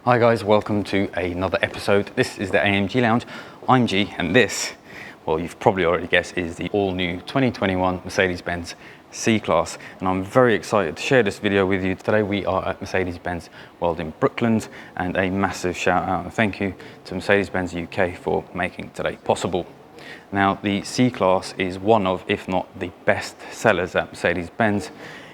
Hi guys, welcome to another episode. This is the AMG Lounge. I'm G, and this, well, you've probably already guessed, is the all-new 2021 Mercedes-Benz C-Class. And I'm very excited to share this video with you. Today we are at Mercedes-Benz World in Brooklands, and a massive shout out and thank you to Mercedes-Benz UK for making today possible. Now, the C-Class is one of, if not the best sellers at Mercedes-Benz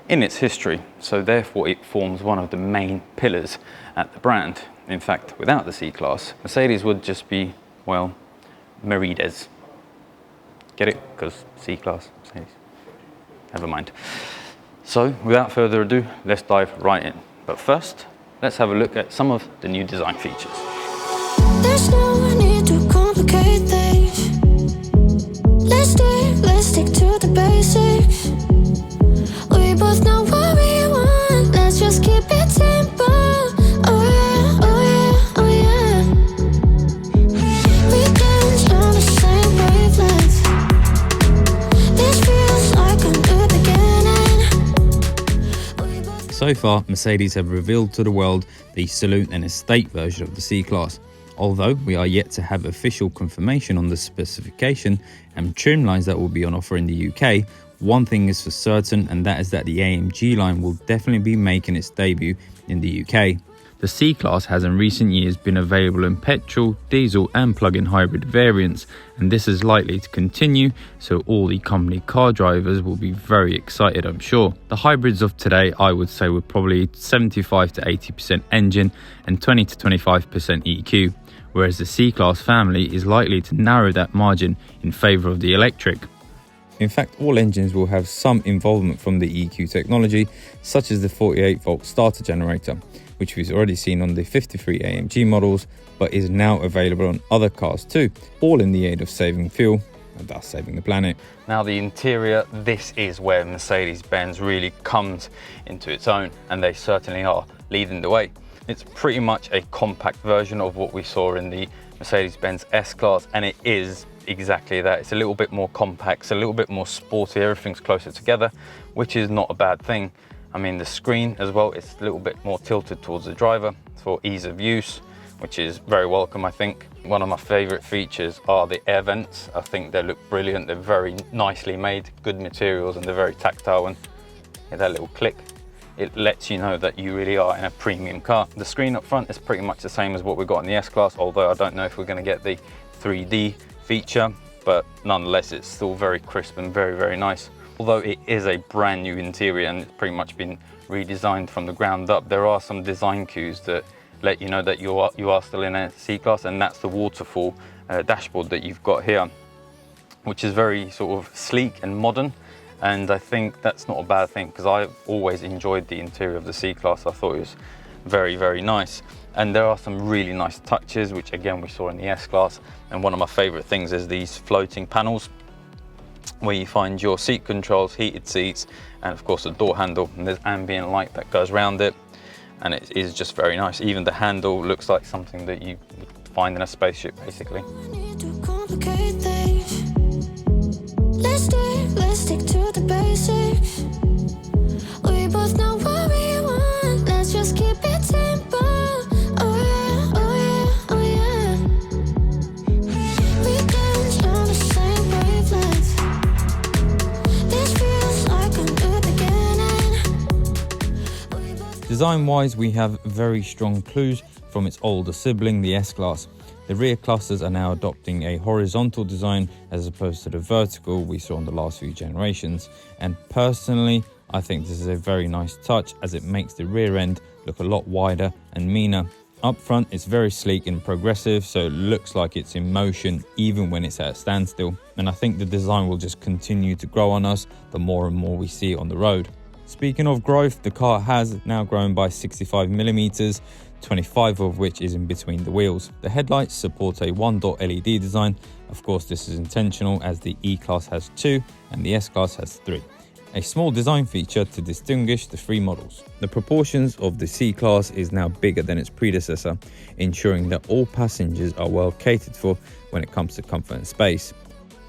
in its history, so therefore it forms one of the main pillars at the brand. In fact, without the C-Class, Mercedes would just be, well, Mercedes. Get it? Because C-Class, Mercedes. Never mind. So, without further ado, let's dive right in. But first, let's have a look at some of the new design features. There's no need to complicate things. Let's stick to the basics. We both know what we want. Let's just keep it simple. Oh yeah, oh yeah, oh yeah. We dance on the same wavelength. This feels like a new beginning. So far, Mercedes have revealed to the world the saloon and estate version of the C-Class. Although we are yet to have official confirmation on the specification and trim lines that will be on offer in the UK, one thing is for certain, and that is that the AMG line will definitely be making its debut in the UK. The C-Class has in recent years been available in petrol, diesel and plug-in hybrid variants, and this is likely to continue, so all the company car drivers will be very excited, I'm sure. The hybrids of today, I would say, were probably 75 to 80% engine and 20 to 25% EQ, whereas the C-Class family is likely to narrow that margin in favour of the electric. In fact, all engines will have some involvement from the EQ technology, such as the 48-volt starter generator, which we've already seen on the 53 AMG models, but is now available on other cars too, all in the aid of saving fuel and thus saving the planet. Now, the interior, this is where Mercedes-Benz really comes into its own, and they certainly are leading the way. It's pretty much a compact version of what we saw in the Mercedes-Benz S-Class, and it is exactly that. It's a little bit more compact, it's a little bit more sporty, everything's closer together, which is not a bad thing. I mean, the screen as well, it's a little bit more tilted towards the driver for ease of use, which is very welcome, I think. One of my favorite features are the air vents. I think they look brilliant, they're very nicely made, good materials, and they're very tactile, and that little click, it lets you know that you really are in a premium car. The screen up front is pretty much the same as what we got in the S-Class, although I don't know if we're going to get the 3D feature, but nonetheless it's still very crisp and very, very nice. Although it is a brand new interior and it's pretty much been redesigned from the ground up, there are some design cues that let you know that you are still in a C-Class, and that's the waterfall dashboard that you've got here, which is very sort of sleek and modern. And I think that's not a bad thing, because I've always enjoyed the interior of the C-Class. I thought it was very, very nice. And there are some really nice touches, which again we saw in the S-Class. And one of my favorite things is these floating panels, where you find your seat controls, heated seats, and of course the door handle, and there's ambient light that goes around it. And it is just very nice. Even the handle looks like something that you would find in a spaceship, basically. Let's stick to the basics. We both know what we want. Let's just keep it simple. Oh yeah, oh yeah, oh yeah. We dance on the same wavelength. This feels like a new beginning. Design-wise, we have very strong clues from its older sibling, the S-Class. The rear clusters are now adopting a horizontal design as opposed to the vertical we saw in the last few generations. And personally, I think this is a very nice touch, as it makes the rear end look a lot wider and meaner. Up front, it's very sleek and progressive, so it looks like it's in motion even when it's at a standstill. And I think the design will just continue to grow on us the more and more we see it on the road. Speaking of growth, the car has now grown by 65 millimeters, 25 of which is in between the wheels. The headlights support a 1-dot LED design. Of course, this is intentional, as the E-Class has 2 and the S-Class has 3. A small design feature to distinguish the three models. The proportions of the C-Class is now bigger than its predecessor, ensuring that all passengers are well catered for when it comes to comfort and space.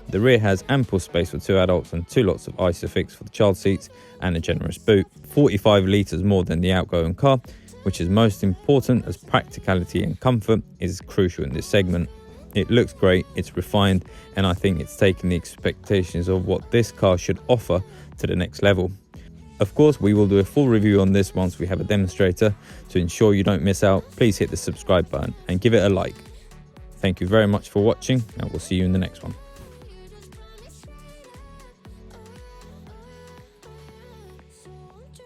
The rear has ample space for 2 adults and 2 lots of Isofix for the child seats and a generous boot. 45 litres more than the outgoing car, which is most important as practicality and comfort is crucial in this segment. It looks great, it's refined, and I think it's taken the expectations of what this car should offer to the next level. Of course, we will do a full review on this once we have a demonstrator. To ensure you don't miss out, please hit the subscribe button and give it a like. Thank you very much for watching, and we'll see you in the next one.